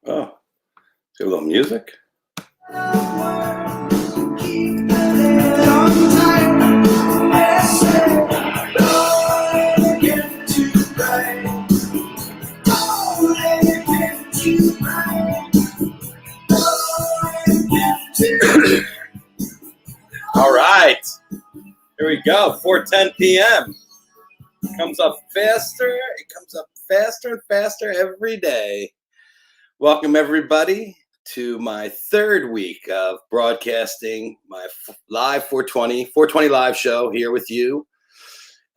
Oh, see a little music. All right, here we go. 4:10 p.m. Comes up faster. It comes up faster and faster every day. Welcome everybody to my third week of broadcasting my live 420 live show here with you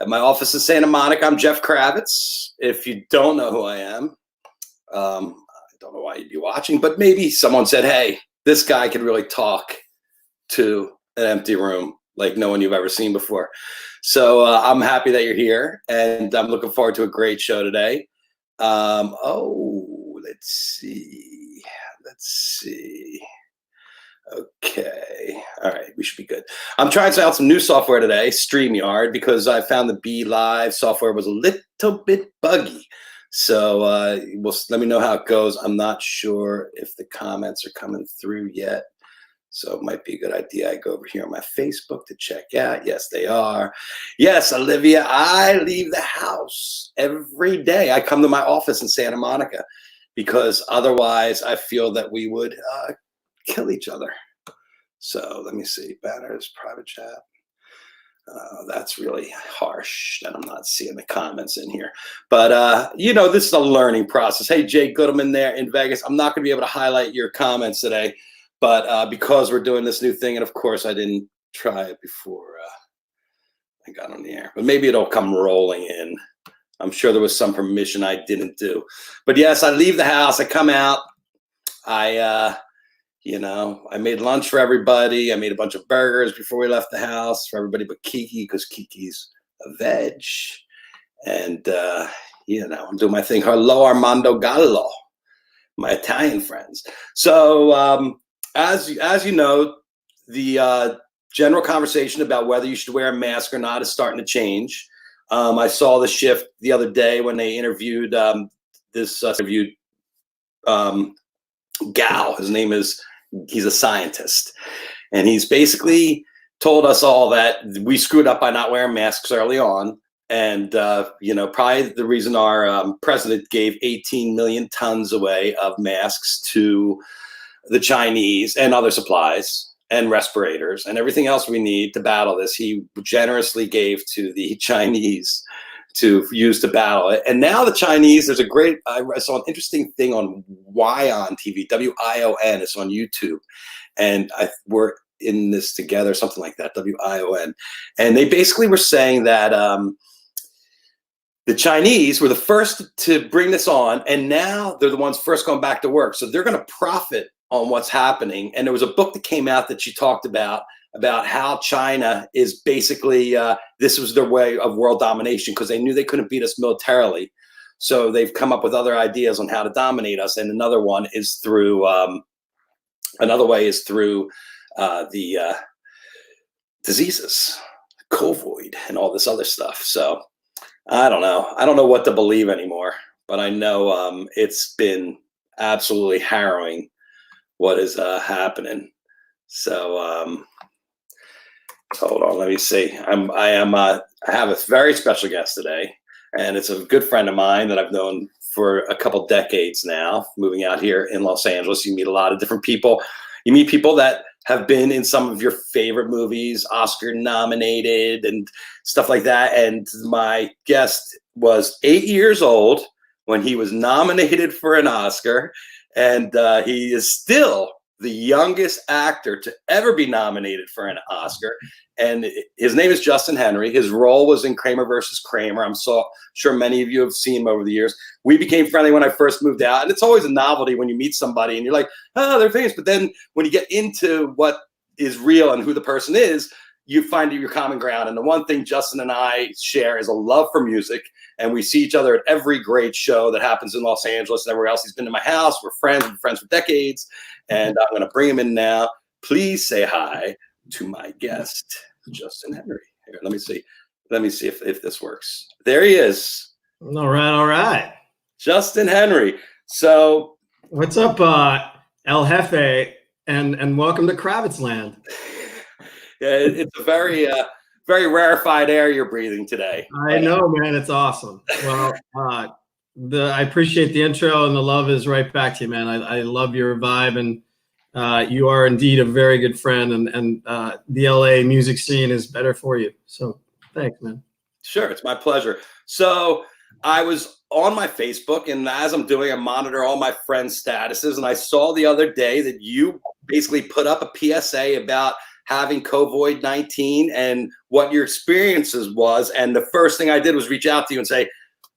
at my office in Santa Monica. I'm Jeff Kravitz. If you don't know who I am, I don't know why you'd be watching, but maybe someone said, hey, this guy can really talk to an empty room like no one you've ever seen before. So I'm happy that you're here, and I'm looking forward to a great show today. Let's see. Okay. All right. We should be good. I'm trying out some new software today, StreamYard, because I found the Be Live software was a little bit buggy. So let me know how it goes. I'm not sure if the comments are coming through yet. So it might be a good idea I go over here on my Facebook to check out. Yes, they are. Yes, Olivia, I leave the house every day. I come to my office in Santa Monica because otherwise I feel that we would kill each other. So let me see. Banners, private chat. That's really harsh that I'm not seeing the comments in here. But, this is a learning process. Hey, Jay Goodman there in Vegas. I'm not going to be able to highlight your comments today. But because we're doing this new thing, and of course I didn't try it before I got on the air, but maybe it'll come rolling in. I'm sure there was some permission I didn't do. But yes, I leave the house, I come out, I made lunch for everybody. I made a bunch of burgers before we left the house for everybody but Kiki, because Kiki's a veg. And, I'm doing my thing. Hello, Armando Gallo, my Italian friends. So, as you know, the general conversation about whether you should wear a mask or not is starting to change. I saw the shift the other day when they interviewed Gal. His name he's a scientist. And he's basically told us all that we screwed up by not wearing masks early on. And, probably the reason our president gave 18 million tons away of masks to the Chinese and other supplies and respirators and everything else we need to battle this, he generously gave to the Chinese to use to battle it. And now the Chinese, I saw an interesting thing on WION TV, WION, it's on YouTube. And we're in this together, something like that, WION. And they basically were saying that the Chinese were the first to bring this on, and now they're the ones first going back to work. So they're going to profit on what's happening. And there was a book that came out that she talked about how China is basically, this was their way of world domination because they knew they couldn't beat us militarily. So they've come up with other ideas on how to dominate us. And another way is through the diseases, COVID and all this other stuff. So I don't know. I don't know what to believe anymore, but I know it's been absolutely harrowing what is happening. So hold on, let me see. I have a very special guest today, and it's a good friend of mine that I've known for a couple decades now, moving out here in Los Angeles. You meet a lot of different people. You meet people that have been in some of your favorite movies, Oscar nominated and stuff like that. And my guest was 8 years old when he was nominated for an Oscar. And he is still the youngest actor to ever be nominated for an Oscar. And his name is Justin Henry. His role was in Kramer versus Kramer. I'm so sure many of you have seen him over the years. We became friendly when I first moved out. And it's always a novelty when you meet somebody and you're like, oh, they're famous. But then when you get into what is real and who the person is, you find your common ground. And the one thing Justin and I share is a love for music. And we see each other at every great show that happens in Los Angeles and everywhere else. He's been to my house. We're friends for decades. And I'm going to bring him in now. Please say hi to my guest, Justin Henry. Here, let me see. Let me see if this works. There he is. All right. Justin Henry. So What's up, El Jefe, and welcome to Kravitz land. Yeah, it's a very rarefied air you're breathing today. I know, man, it's awesome. Well, I appreciate the intro, and the love is right back to you, man. I love your vibe, and you are indeed a very good friend, and the LA music scene is better for you. So, thanks, man. Sure, it's my pleasure. So I was on my Facebook, and as I'm doing, I monitor all my friends' statuses, and I saw the other day that you basically put up a PSA about having COVID-19 and what your experiences was. And the first thing I did was reach out to you and say,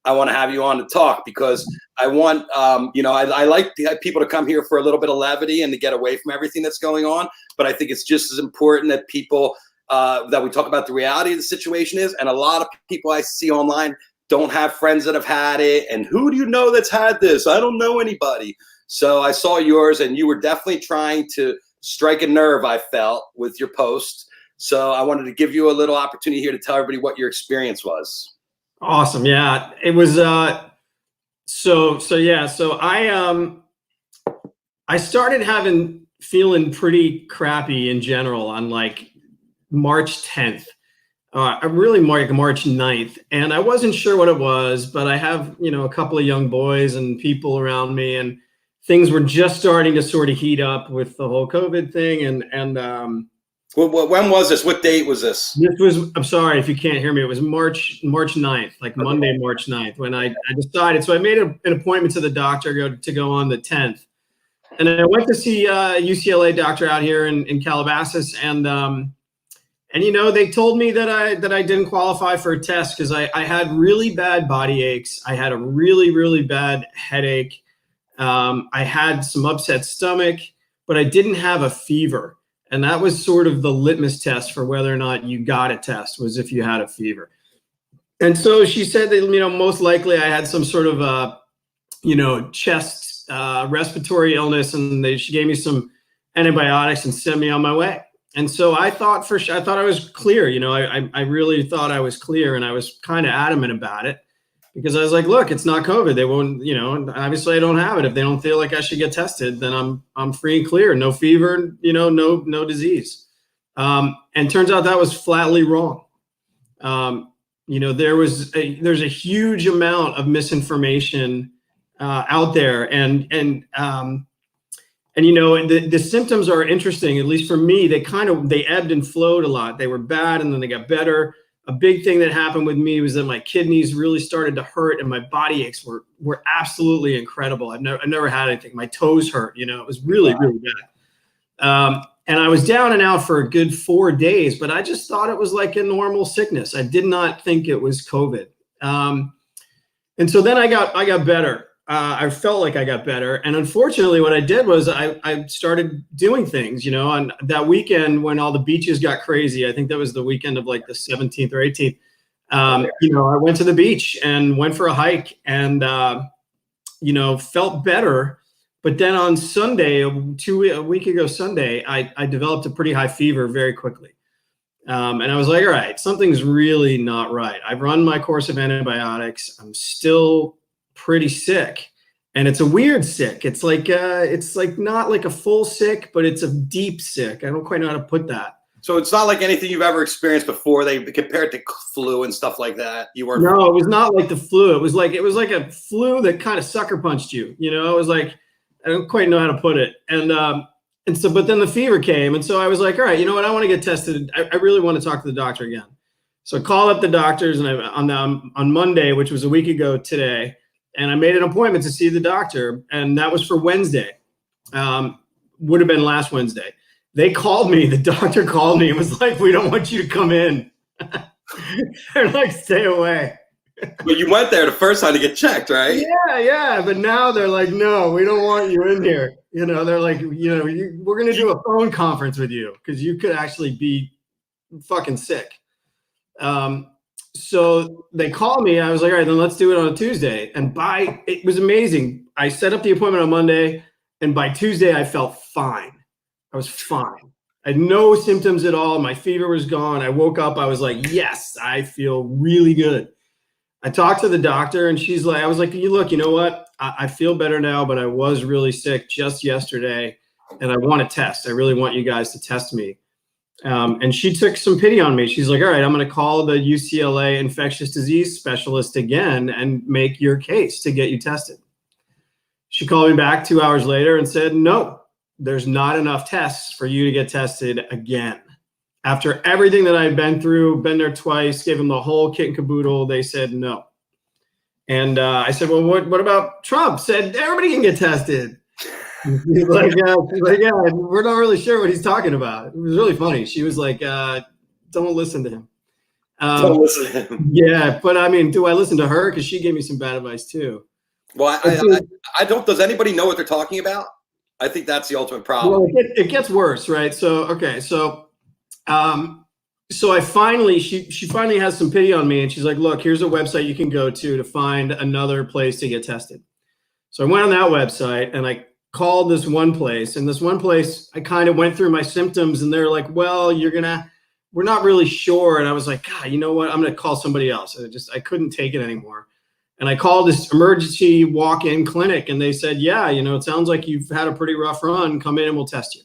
I want to have you on to talk because I want, I like people to come here for a little bit of levity and to get away from everything that's going on. But I think it's just as important that people that we talk about the reality of the situation is. And a lot of people I see online don't have friends that have had it. And who do you know that's had this? I don't know anybody. So I saw yours, and you were definitely trying to strike a nerve, I felt, with your post. So I wanted to give you a little opportunity here to tell everybody what your experience was. Awesome. Yeah, it was. So I started feeling pretty crappy in general on like March 10th. I'm really March 9th, and I wasn't sure what it was, but I have, a couple of young boys and people around me, and things were just starting to sort of heat up with the whole COVID thing. When was this? What date was this? I'm sorry if you can't hear me. It was March 9th, like Monday, March 9th, when I decided. So I made an appointment to the doctor to go on the 10th. And I went to see a UCLA doctor out here in Calabasas. And they told me that I didn't qualify for a test because I had really bad body aches. I had a really, really bad headache. I had some upset stomach, but I didn't have a fever. And that was sort of the litmus test for whether or not you got a test, was if you had a fever. And so she said that, most likely I had some sort of, chest respiratory illness. And she gave me some antibiotics and sent me on my way. And so I thought I was clear. I really thought I was clear, and I was kind of adamant about it because I was like, look, it's not COVID. They won't, obviously I don't have it. If they don't feel like I should get tested, then I'm free and clear. No fever, no disease. And turns out that was flatly wrong. There's a huge amount of misinformation out there, and the symptoms are interesting. At least for me, they ebbed and flowed a lot. They were bad, and then they got better. A big thing that happened with me was that my kidneys really started to hurt, and my body aches were absolutely incredible. I've never had anything. My toes hurt. It was really, really bad. And I was down and out for a good 4 days, but I just thought it was like a normal sickness. I did not think it was COVID. And so then I got better. I felt like I got better. And unfortunately, what I did was I started doing things, on that weekend when all the beaches got crazy. I think that was the weekend of like the 17th or 18th. I went to the beach and went for a hike and, felt better. But then on Sunday, a week ago Sunday, I developed a pretty high fever very quickly. And I was like, all right, something's really not right. I've run my course of antibiotics. I'm still pretty sick, and it's a weird sick. It's like not like a full sick, but it's a deep sick. I don't quite know how to put that. So it's not like anything you've ever experienced before. They compared to flu and stuff like that. No, it was not like the flu. It was like a flu that kind of sucker punched you. It was like, I don't quite know how to put it. And so, but then the fever came, and so I was like, all right, you know what? I want to get tested. I really want to talk to the doctor again. So I called up the doctors, and on Monday, which was a week ago today. And I made an appointment to see the doctor, and that was for Wednesday. Would have been last Wednesday. They called me. The doctor called me and was like, "We don't want you to come in." They're like, "Stay away." But you went there the first time to get checked, right? Yeah. But now they're like, "No, we don't want you in here." They're like, we're going to do a phone conference with you because you could actually be fucking sick. So they called me. I was like, all right, then let's do it on a Tuesday. And it was amazing. I set up the appointment on Monday, and by Tuesday, I felt fine. I was fine. I had no symptoms at all. My fever was gone. I woke up. I was like, yes, I feel really good. I talked to the doctor, and she's like, I was like, look, you know what? I feel better now, but I was really sick just yesterday, and I want to test. I really want you guys to test me." And she took some pity on me. She's like, "All right, I'm going to call the UCLA infectious disease specialist again and make your case to get you tested." She called me back 2 hours later and said, "No, there's not enough tests for you to get tested again." After everything that I'd been through, been there twice, gave them the whole kit and caboodle, they said no. And I said, "Well, what about Trump? Said everybody can get tested." He's like, "Yeah, we're not really sure what he's talking about." It was really funny. She was like, "Don't listen to him." Don't listen to him. Yeah, but I mean, do I listen to her? Because she gave me some bad advice too. Well, I don't. Does anybody know what they're talking about? I think that's the ultimate problem. Well, it gets worse, right? So okay, so I finally she finally has some pity on me, and she's like, "Look, here's a website you can go to find another place to get tested." So I went on that website and I called this one place, and this one place I kind of went through my symptoms, and they're like, "Well, we're not really sure." And I was like, "God, you know what? I'm gonna call somebody else." I couldn't take it anymore. And I called this emergency walk-in clinic, and they said, "Yeah, it sounds like you've had a pretty rough run. Come in and we'll test you."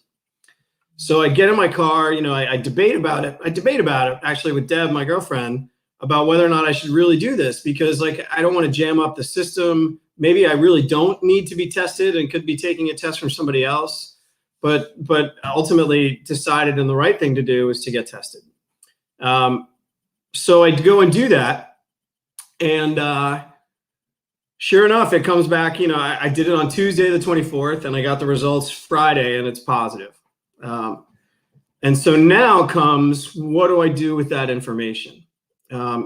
So I get in my car, I debate about it. I debate about it actually with Deb, my girlfriend, about whether or not I should really do this, because I don't want to jam up the system. Maybe I really don't need to be tested and could be taking a test from somebody else. But ultimately decided the right thing to do is to get tested. So I go and do that. And sure enough, it comes back. I did it on Tuesday, the 24th, and I got the results Friday, and it's positive. And so now comes, what do I do with that information?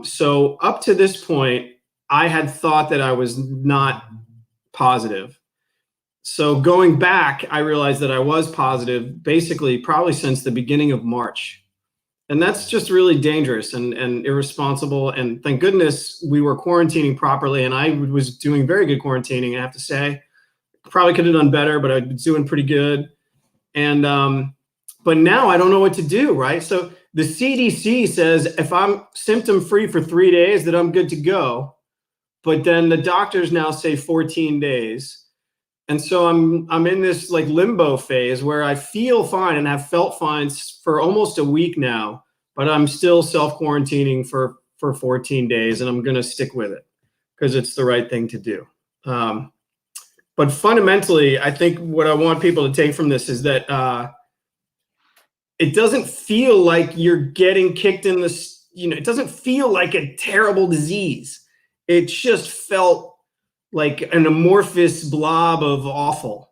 So up to this point, I had thought that I was not positive. So going back, I realized that I was positive basically probably since the beginning of March. And that's just really dangerous and irresponsible. And thank goodness we were quarantining properly. And I was doing very good quarantining, I have to say. Probably could have done better, but I was doing pretty good. And but now I don't know what to do, right? So the CDC says if I'm symptom-free for 3 days, that I'm good to go. But then the doctors now say 14 days. And so I'm in this limbo phase where I feel fine and have felt fine for almost a week now, but I'm still self-quarantining for 14 days, and I'm going to stick with it because it's the right thing to do. But fundamentally, I think what I want people to take from this is that it doesn't feel like you're getting kicked in the, it doesn't feel like a terrible disease. It just felt like an amorphous blob of awful,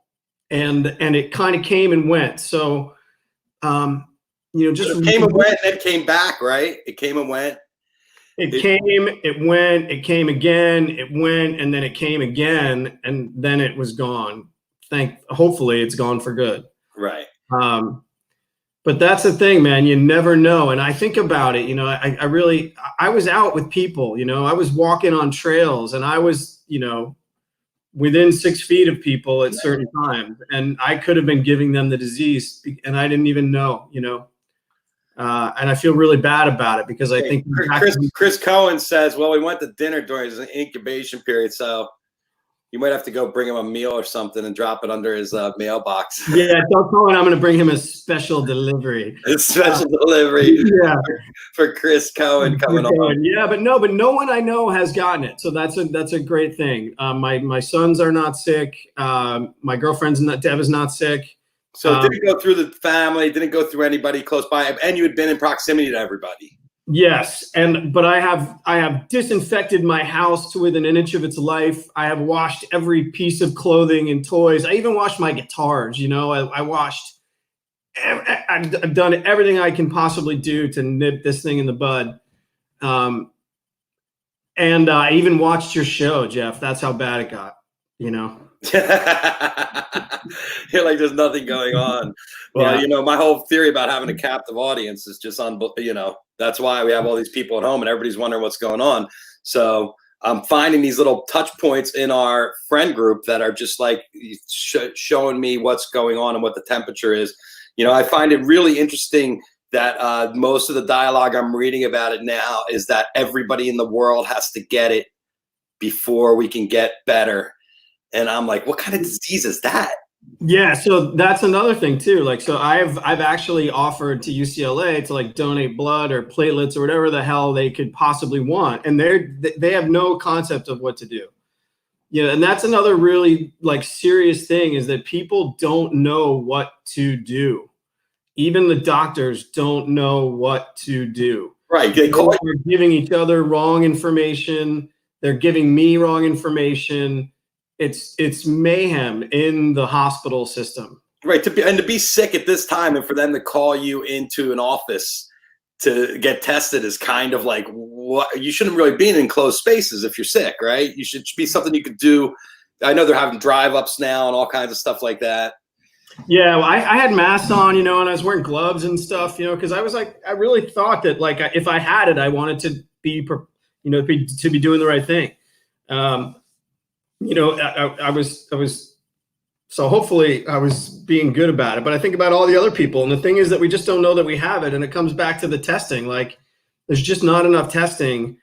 and it kind of came and went. So, just it came and went, and then came back, right? It came and went. It came, it went, it came again, it went, and then it came again, and then it was gone. Hopefully, it's gone for good. Right. But that's the thing, man. You never know. And I think about it. I was out with people. I was walking on trails, and I was, within 6 feet of people at certain times, and I could have been giving them the disease, and I didn't even know. And I feel really bad about it because I think Chris Cohen says, "Well, we went to dinner during his incubation period, so you might have to go bring him a meal or something and drop it under his mailbox." Yeah, tell Cohen I'm going to bring him a special delivery. A special delivery. Yeah, for Chris Cohen coming on. Yeah, but no one I know has gotten it, so that's a great thing. My sons are not sick. My girlfriend's Deb is not sick. So it didn't go through the family, didn't go through anybody close by, and you had been in proximity to everybody. Yes, but I have disinfected my house to within an inch of its life. I have washed every piece of clothing and toys. I even washed my guitars. I washed. I've done everything I can possibly do to nip this thing in the bud. And I even watched your show, Jeff. That's how bad it got. You're like, there's nothing going on. Well, Yeah. My whole theory about having a captive audience is just that's why we have all these people at home and everybody's wondering what's going on. So I'm finding these little touch points in our friend group that are just like showing me what's going on and what the temperature is. I find it really interesting that most of the dialogue I'm reading about it now is that everybody in the world has to get it before we can get better. And I'm like, what kind of disease is that? Yeah, so that's another thing too. Like, so I've actually offered to UCLA to like donate blood or platelets or whatever the hell they could possibly want, and they have no concept of what to do. Yeah, and that's another really like serious thing is that people don't know what to do. Even the doctors don't know what to do. Right. They're giving each other wrong information. They're giving me wrong information. It's mayhem in the hospital system. Right. To be sick at this time and for them to call you into an office to get tested is kind of like what you shouldn't really be in enclosed spaces if you're sick, right? You should be something you could do. I know they're having drive ups now and all kinds of stuff like that. Yeah, well, I had masks on, and I was wearing gloves and stuff, because I was like, I really thought that like if I had it, I wanted to be, to be doing the right thing. I was. So hopefully I was being good about it, but I think about all the other people. And the thing is that we just don't know that we have it. And it comes back to the testing. Like there's just not enough testing.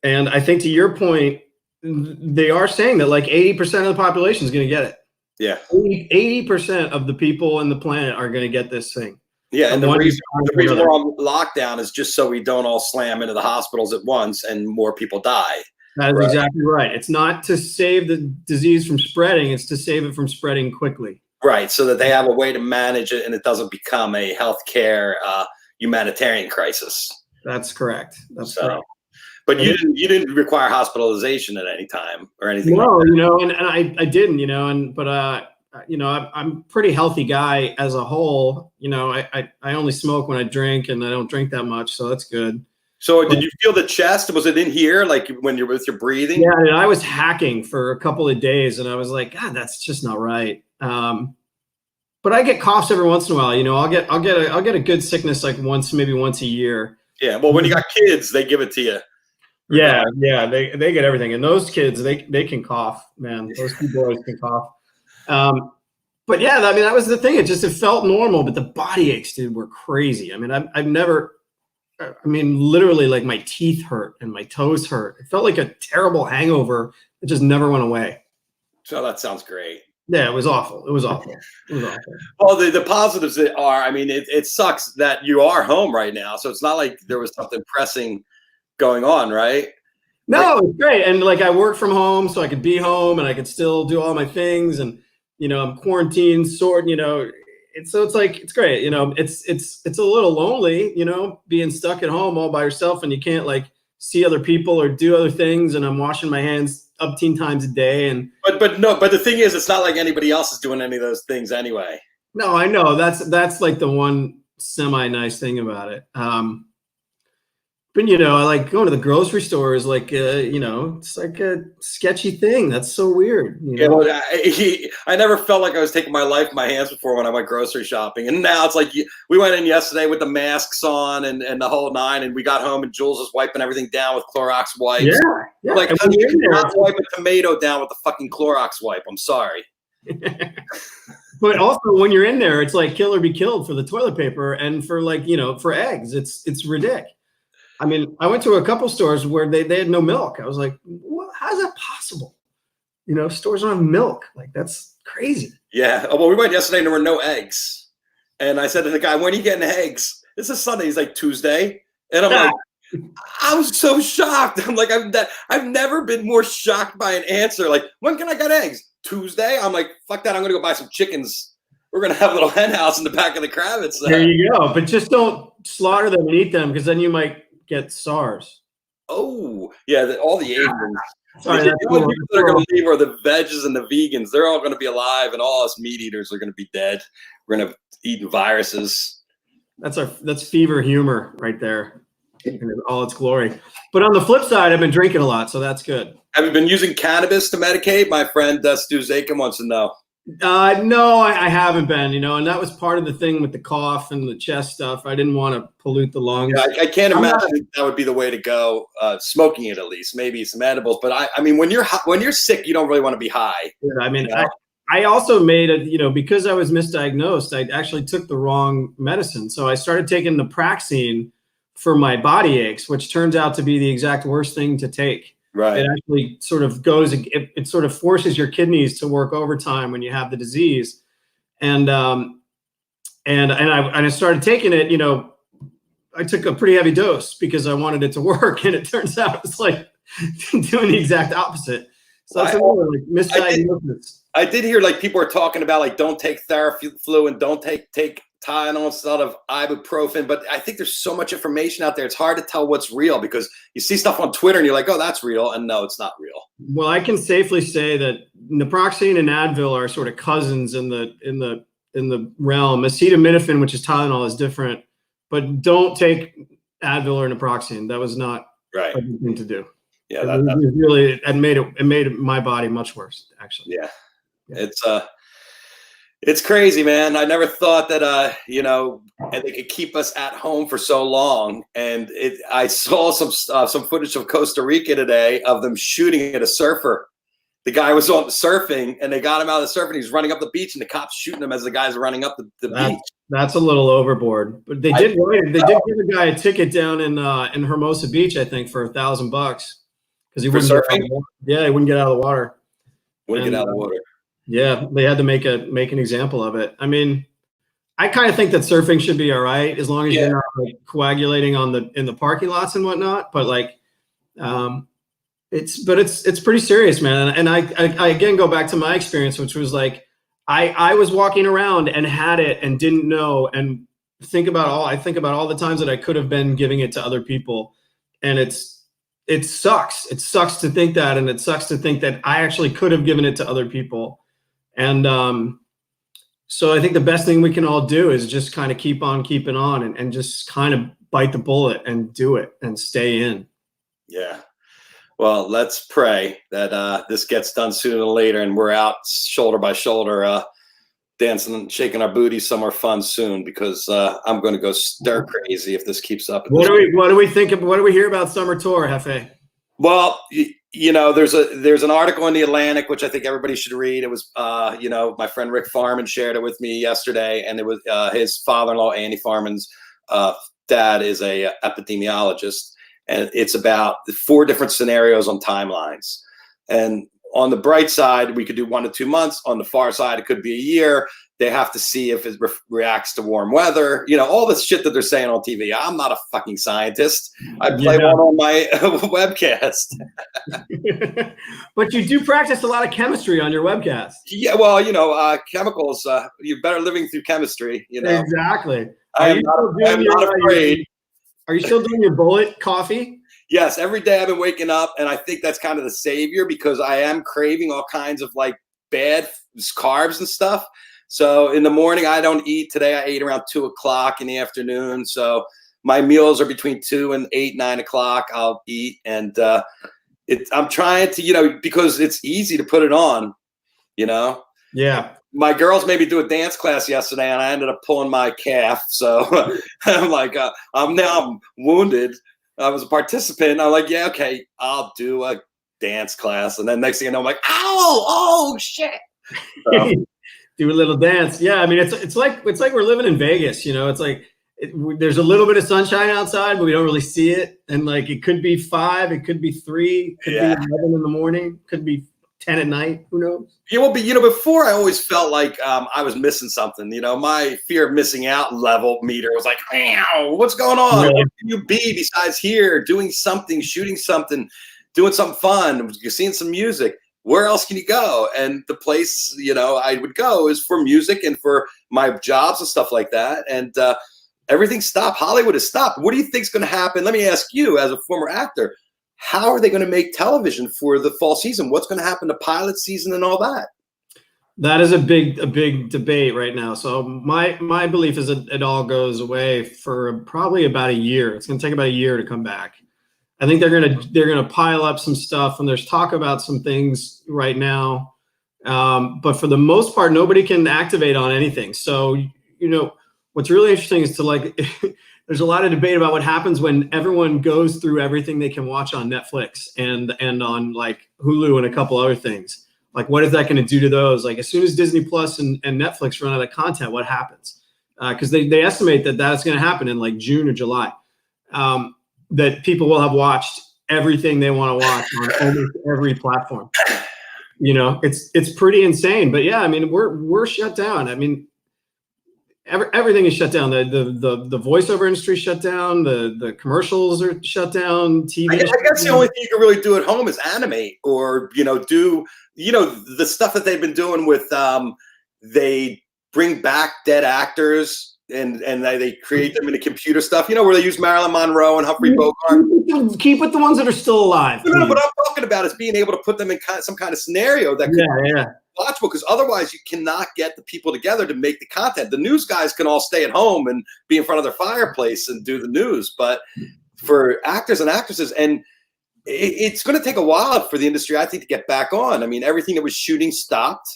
And I think to your point, they are saying that like 80% of the population is going to get it. Yeah. 80% of the people on the planet are going to get this thing. Yeah. And the reason we're on lockdown is just so we don't all slam into the hospitals at once and more people die. That is exactly right. It's not to save the disease from spreading. It's to save it from spreading quickly. Right. So that they have a way to manage it and it doesn't become a healthcare humanitarian crisis. That's correct. That's correct. But you didn't require hospitalization at any time or anything. No, like that. And I didn't, but I'm a pretty healthy guy as a whole. I only smoke when I drink, and I don't drink that much, so that's good. So did you feel the chest? Was it in here, like when you're with your breathing? Yeah, and I was hacking for a couple of days, and I was like, God, that's just not right. But I get coughs every once in a while. I'll get a good sickness like maybe once a year. Yeah, well, when you got kids, they give it to you. Yeah, they get everything, and those kids they can cough, man. Those two boys can cough. But yeah, that was the thing. It felt normal, but the body aches, dude, were crazy. Literally, like my teeth hurt and my toes hurt. It felt like a terrible hangover that just never went away. So that sounds great. Yeah, it was awful. It was awful. Well, the positives are, it sucks that you are home right now. So it's not like there was something pressing going on, right? No, it's great. And like I work from home, so I could be home and I could still do all my things. And, I'm quarantined, it's great. It's a little lonely, being stuck at home all by yourself and you can't like see other people or do other things. And I'm washing my hands up 10 times a day. But the thing is, it's not like anybody else is doing any of those things anyway. No, I know that's like the one semi-nice thing about it. But I like going to the grocery store is like, it's like a sketchy thing. That's so weird. Yeah, well, I never felt like I was taking my life in my hands before when I went grocery shopping. And now it's like we went in yesterday with the masks on and the whole nine, and we got home and Jules was wiping everything down with Clorox wipes. Yeah. Like, you cannot wipe a tomato down with the fucking Clorox wipe. I'm sorry. But also when you're in there, it's like kill or be killed for the toilet paper and for like, for eggs. It's ridiculous. I went to a couple stores where they had no milk. I was like, well, how is that possible? Stores don't have milk. Like, that's crazy. Yeah. Well, we went yesterday and there were no eggs. And I said to the guy, when are you getting eggs? This is Sunday. He's like, Tuesday. And I'm like, I was so shocked. I'm like, I've never been more shocked by an answer. Like, when can I get eggs? Tuesday? I'm like, fuck that. I'm going to go buy some chickens. We're going to have a little hen house in the back of the Kravitz. There you go. But just don't slaughter them and eat them because then you might get SARS. Oh, yeah, all the Asians. Sorry, the only people that are going to leave are the veggies and the vegans. They're all going to be alive, and all us meat eaters are going to be dead. We're going to eat viruses. That's fever humor right there in all its glory. But on the flip side, I've been drinking a lot, so that's good. Have you been using cannabis to medicate? My friend Stu Zakin wants to know. No, I haven't been, and that was part of the thing with the cough and the chest stuff. I didn't want to pollute the lungs. Yeah, I can't imagine that would be the way to go. Smoking it, at least, maybe some edibles. But when you're sick, you don't really want to be high. Yeah, I also made because I was misdiagnosed, I actually took the wrong medicine. So I started taking naproxen for my body aches, which turns out to be the exact worst thing to take. Right. It actually sort of goes, it sort of forces your kidneys to work overtime when you have the disease. And I started taking it, you know, I took a pretty heavy dose because I wanted it to work. And it turns out it's like doing the exact opposite. So that's another like misdiagnosis. I did hear like people are talking about like don't take Theraflu and don't take Tylenol instead of ibuprofen, but I think there's so much information out there. It's hard to tell what's real because you see stuff on Twitter and you're like, oh, that's real, and no, it's not real. Well, I can safely say that naproxen and Advil are sort of cousins in the realm. Acetaminophen, which is Tylenol, is different, but don't take Advil or naproxen. That was not right. a good thing to do. Yeah, it made my body much worse, actually. Yeah. It's crazy, man. I never thought that, you know, and they could keep us at home for so long. And I saw some footage of Costa Rica today of them shooting at a surfer. The guy was on surfing, and they got him out of the surfing. He's running up the beach, and the cops shooting him as the guys are running up the beach. That's a little overboard. But they did give a guy a ticket down in Hermosa Beach, I think, for $1,000 because he wouldn't surfing. He wouldn't get out of the water. Wouldn't get out of the water. Yeah, they had to make an example of it. I mean, I kind of think that surfing should be all right as long as you're not like coagulating in the parking lots and whatnot. But like, it's pretty serious, man. And I again go back to my experience, which was like I was walking around and had it and didn't know, and I think about all the times that I could have been giving it to other people, and it sucks. It sucks to think that, and it sucks to think that I actually could have given it to other people. And so I think the best thing we can all do is just kind of keep on keeping on and just kind of bite the bullet and do it and stay in. Yeah. Well, let's pray that this gets done sooner than later and we're out shoulder by shoulder dancing and shaking our booties somewhere fun soon, because I'm going to go stir crazy if this keeps up. What do we think of? What do we hear about summer tour, Hefe? Well, you know, there's an article in the Atlantic, which I think everybody should read. It was, you know, my friend Rick Farman shared it with me yesterday, and it was his father-in-law, Andy Farman's dad, is a epidemiologist, and it's about 4 different scenarios on timelines. And on the bright side, we could do 1 to 2 months. On the far side, it could be a year. They have to see if it reacts to warm weather. You know, all this shit that they're saying on TV. I'm not a fucking scientist. I play one on my webcast. But you do practice a lot of chemistry on your webcast. Yeah, well, you know, chemicals, you're better living through chemistry, you know. Exactly. I'm not afraid. Are you still doing your bullet coffee? Yes, every day I've been waking up, and I think that's kind of the savior, because I am craving all kinds of like bad carbs and stuff. So in the morning, I don't eat. Today I ate around 2 o'clock in the afternoon. So my meals are between 2 and 8, 9 o'clock. I'll eat. And I'm trying to, you know, because it's easy to put it on, you know. Yeah. My girls made me do a dance class yesterday, and I ended up pulling my calf. So I'm like, I'm wounded. I was a participant. I'm like, yeah, okay, I'll do a dance class. And then next thing you know, I'm like, oh shit. So, do a little dance. Yeah, I mean, it's like we're living in Vegas, you know. It's like there's a little bit of sunshine outside, but we don't really see it. And like it could be 5, it could be 3, it could be 11 in the morning, could be 10 at night. Who knows? Yeah, well, but you know, before I always felt like I was missing something. You know, my fear of missing out level meter was like, what's going on? Really? Where can you be besides here, doing something, shooting something, doing something fun? You're seeing some music. Where else can you go? And the place, you know, I would go is for music and for my jobs and stuff like that. And everything stopped. Hollywood has stopped. What do you think is going to happen? Let me ask you, as a former actor, how are they going to make television for the fall season? What's going to happen to pilot season and all that? That is a big debate right now. So my belief is that it all goes away for probably about a year. It's going to take about a year to come back. I think they're gonna pile up some stuff, and there's talk about some things right now, but for the most part, nobody can activate on anything. So you know what's really interesting is to like, there's a lot of debate about what happens when everyone goes through everything they can watch on Netflix and on like Hulu and a couple other things. Like, what is that going to do to those? Like, as soon as Disney Plus and Netflix run out of content, what happens? Because they estimate that that's going to happen in like June or July. That people will have watched everything they want to watch on almost every platform. You know, it's pretty insane. But yeah, I mean, we're shut down. I mean, everything is shut down. The voiceover industry shut down. The commercials are shut down. TV. I guess the only thing you can really do at home is animate, or do the stuff that they've been doing with they bring back dead actors and they create them into computer stuff. Where they use Marilyn Monroe and Humphrey Bogart. Keep with the ones that are still alive. No, what I'm talking about is being able to put them in some kind of scenario that could be watchable, because otherwise you cannot get the people together to make the content. The news guys can all stay at home and be in front of their fireplace and do the news, but for actors and actresses, and it's going to take a while for the industry, I think, to get back on. I mean, everything that was shooting stopped.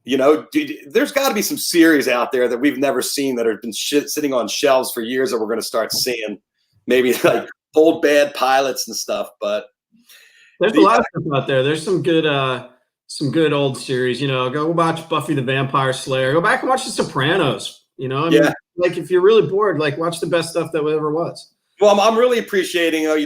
There's got to be some series out there that we've never seen that have been sitting on shelves for years that we're going to start seeing. Maybe like old bad pilots and stuff. But there's a lot of stuff out there. There's some good old series. Go watch Buffy the Vampire Slayer. Go back and watch The Sopranos. Like if you're really bored, like watch the best stuff that ever was. Well, I'm really appreciating, every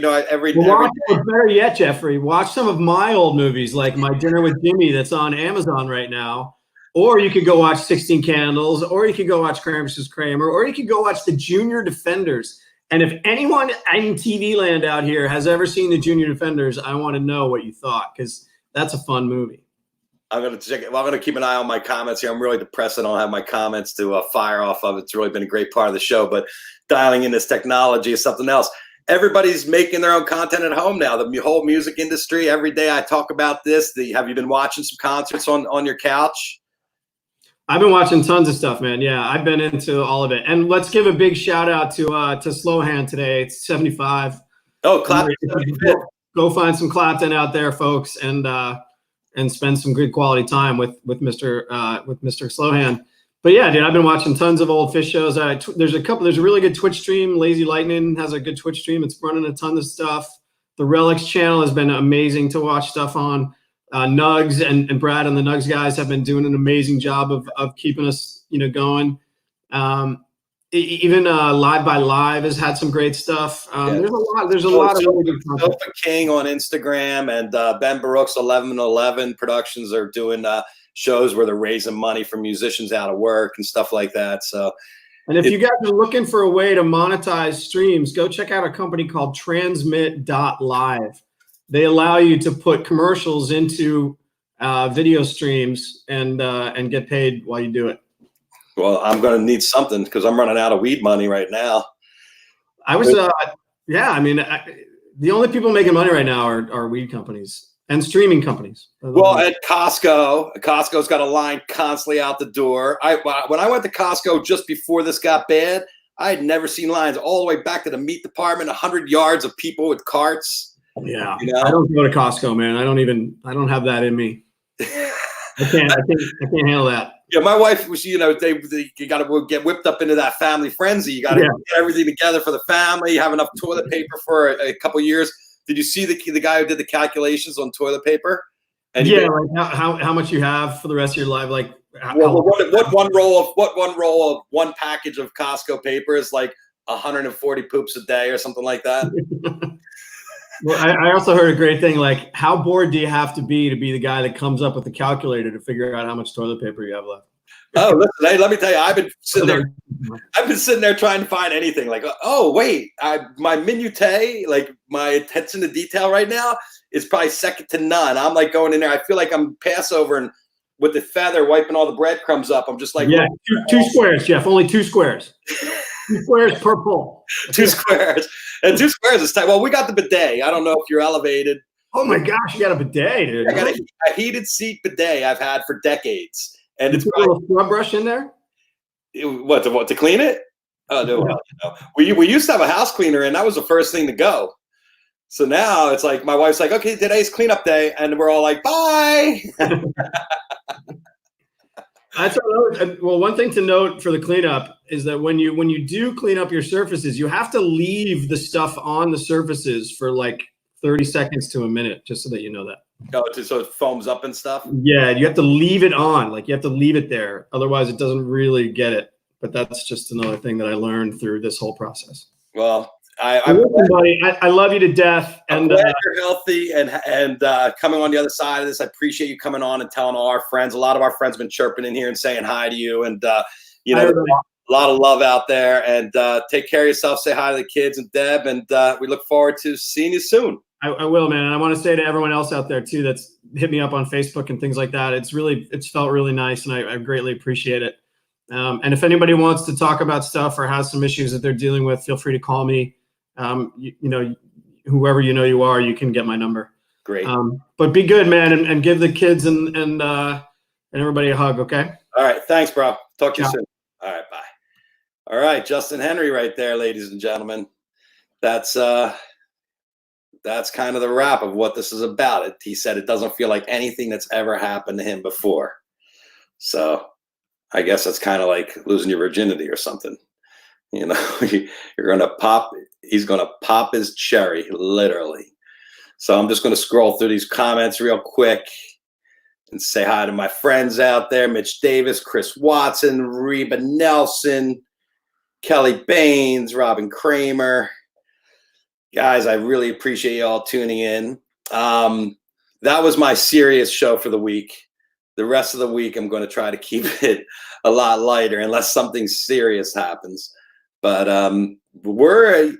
better yet, Jeffrey, watch some of my old movies, like My Dinner with Jimmy, that's on Amazon right now. Or you could go watch 16 Candles, or you could go watch Kramer vs. Kramer, or you could go watch The Junior Defenders. And if anyone in TV land out here has ever seen The Junior Defenders, I want to know what you thought, because that's a fun movie. I'm going to check it. Well, I'm going to keep an eye on my comments here. I'm really depressed I don't have my comments to fire off of. It's really been a great part of the show, but dialing in this technology is something else. Everybody's making their own content at home now. The whole music industry, every day I talk about this. Have you been watching some concerts on your couch? I've been watching tons of stuff, man. Yeah, I've been into all of it. And let's give a big shout out to Slowhand today. It's 75. Oh, Clapton. Go find some Clapton out there, folks, and spend some good quality time with Mr. Slowhand. But yeah, dude, I've been watching tons of old Fish shows. There's a really good Twitch stream. Lazy Lightning has a good Twitch stream. It's running a ton of stuff. The Relics channel has been amazing to watch stuff on. Nugs and Brad and the Nugs guys have been doing an amazing job of keeping us, going. Even Live by Live has had some great stuff. There's a lot of really good content. Sofa King on Instagram and Ben Baruch's 1111 Productions are doing shows where they're raising money for musicians out of work and stuff like that. So, and if you guys are looking for a way to monetize streams, go check out a company called Transmit.live. They allow you to put commercials into video streams and get paid while you do it. Well, I'm going to need something because I'm running out of weed money right now. The only people making money right now are weed companies and streaming companies. Well, at Costco's got a line constantly out the door. When I went to Costco just before this got bad, I had never seen lines all the way back to the meat department, 100 yards of people with carts. Yeah, I don't go to Costco, man. I don't have that in me. I can't handle that. Yeah, my wife was, you got to get whipped up into that family frenzy. You got to get everything together for the family. You have enough toilet paper for a couple years. Did you see the guy who did the calculations on toilet paper? And like how much you have for the rest of your life? Like, what one roll of one package of Costco paper is like 140 poops a day or something like that. Well, I also heard a great thing, like, how bored do you have to be the guy that comes up with the calculator to figure out how much toilet paper you have left? Oh, listen, hey, let me tell you, I've been sitting there trying to find anything. Like, oh, wait, my minutiae, like my attention to detail right now is probably second to none. I'm like going in there. I feel like I'm Passover and with the feather wiping all the breadcrumbs up. I'm just like, yeah, two squares, Jeff, only 2 squares. 2 squares per pull. 2 squares. And 2 squares is tight. Well, we got the bidet. I don't know if you're elevated. Oh my gosh, you got a bidet, dude. I got a heated seat bidet I've had for decades. And it's a little scrub brush in there? What to clean it? Oh no. We used to have a house cleaner and that was the first thing to go. So now it's like my wife's like, okay, today's cleanup day, and we're all like, bye. Well, one thing to note for the cleanup is that when you do clean up your surfaces, you have to leave the stuff on the surfaces for like 30 seconds to a minute, just so that you know that. Oh, so it foams up and stuff? Yeah, you have to leave it on. Like, you have to leave it there. Otherwise, it doesn't really get it. But that's just another thing that I learned through this whole process. Well, Listen, buddy, I love you to death. I'm And glad you're healthy and coming on the other side of this. I appreciate you coming on and telling all our friends. A lot of our friends have been chirping in here and saying hi to you. And, you know, a lot of love out there. And take care of yourself. Say hi to the kids and Deb. And we look forward to seeing you soon. I will, man. And I want to say to everyone else out there, too, that's hit me up on Facebook and things like that. It's felt really nice. And I greatly appreciate it. And if anybody wants to talk about stuff or has some issues that they're dealing with, feel free to call me. You know, whoever you are, you can get my number. Great. But be good, man, and give the kids and everybody a hug, okay? All right. Thanks, bro. Talk to you soon. All right. Bye. All right. Justin Henry right there, ladies and gentlemen. That's kind of the wrap of what this is about. He said it doesn't feel like anything that's ever happened to him before. So I guess that's kind of like losing your virginity or something. You know, he's going to pop his cherry, literally. So I'm just going to scroll through these comments real quick and say hi to my friends out there. Mitch Davis, Chris Watson, Reba Nelson, Kelly Baines, Robin Kramer. Guys, I really appreciate you all tuning in. That was my serious show for the week. The rest of the week, I'm going to try to keep it a lot lighter unless something serious happens. But we're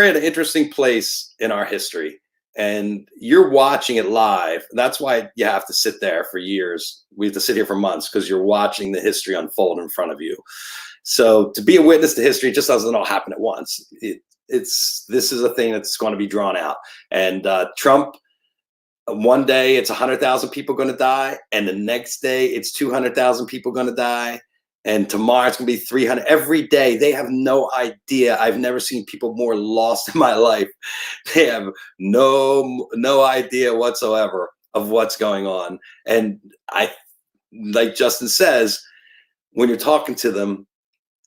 in an interesting place in our history, and you're watching it live. That's why you have to sit there for years. We have to sit here for months because you're watching the history unfold in front of you. So to be a witness to history just doesn't all happen at once. This is a thing that's going to be drawn out. And Trump, one day it's 100,000 people going to die, and the next day it's 200,000 people going to die. And tomorrow it's going to be 300. Every day, they have no idea. I've never seen people more lost in my life. They have no idea whatsoever of what's going on. And like Justin says, when you're talking to them,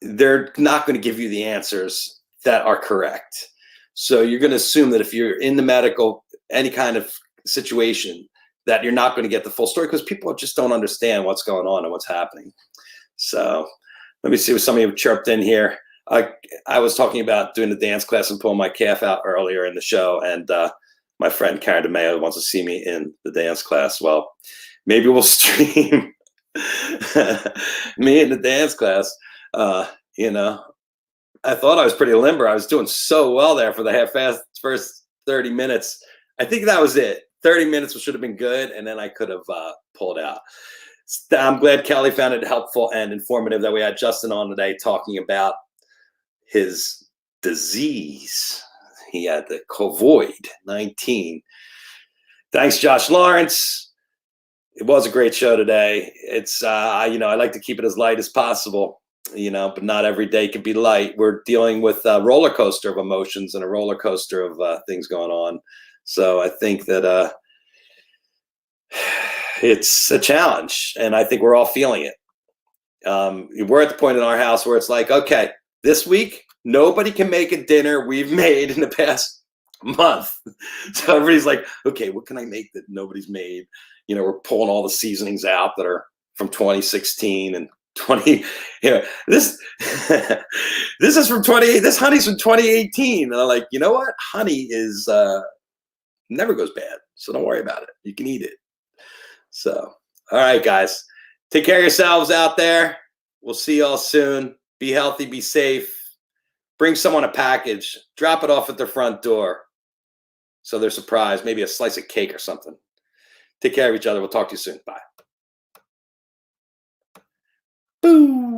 they're not going to give you the answers that are correct. So you're going to assume that if you're in the medical, any kind of situation, that you're not going to get the full story because people just don't understand what's going on and what's happening. So let me see what some of you chirped in here. I was talking about doing the dance class and pulling my calf out earlier in the show, and my friend Karen DeMeo wants to see me in the dance class. Well, maybe we'll stream me in the dance class. You know, I thought I was pretty limber. I was doing so well there for the first 30 minutes. I think that was it. 30 minutes should have been good, and then I could have pulled out. I'm glad Kelly found it helpful and informative that we had Justin on today talking about his disease. He had the COVID-19. Thanks, Josh Lawrence. It was a great show today. It's I like to keep it as light as possible, but not every day can be light. We're dealing with a roller coaster of emotions and a roller coaster of things going on. So I think that it's a challenge, and I think we're all feeling it. We're at the point in our house where it's like, okay, this week, nobody can make a dinner we've made in the past month. So everybody's like, okay, what can I make that nobody's made? We're pulling all the seasonings out that are from 2016 and 20. This is from 20. This honey's from 2018, and I'm like, you know what? Honey is never goes bad, so don't worry about it. You can eat it. So, all right, guys, take care of yourselves out there. We'll see y'all soon. Be healthy, be safe. Bring someone a package. Drop it off at their front door so they're surprised. Maybe a slice of cake or something. Take care of each other. We'll talk to you soon. Bye. Boom.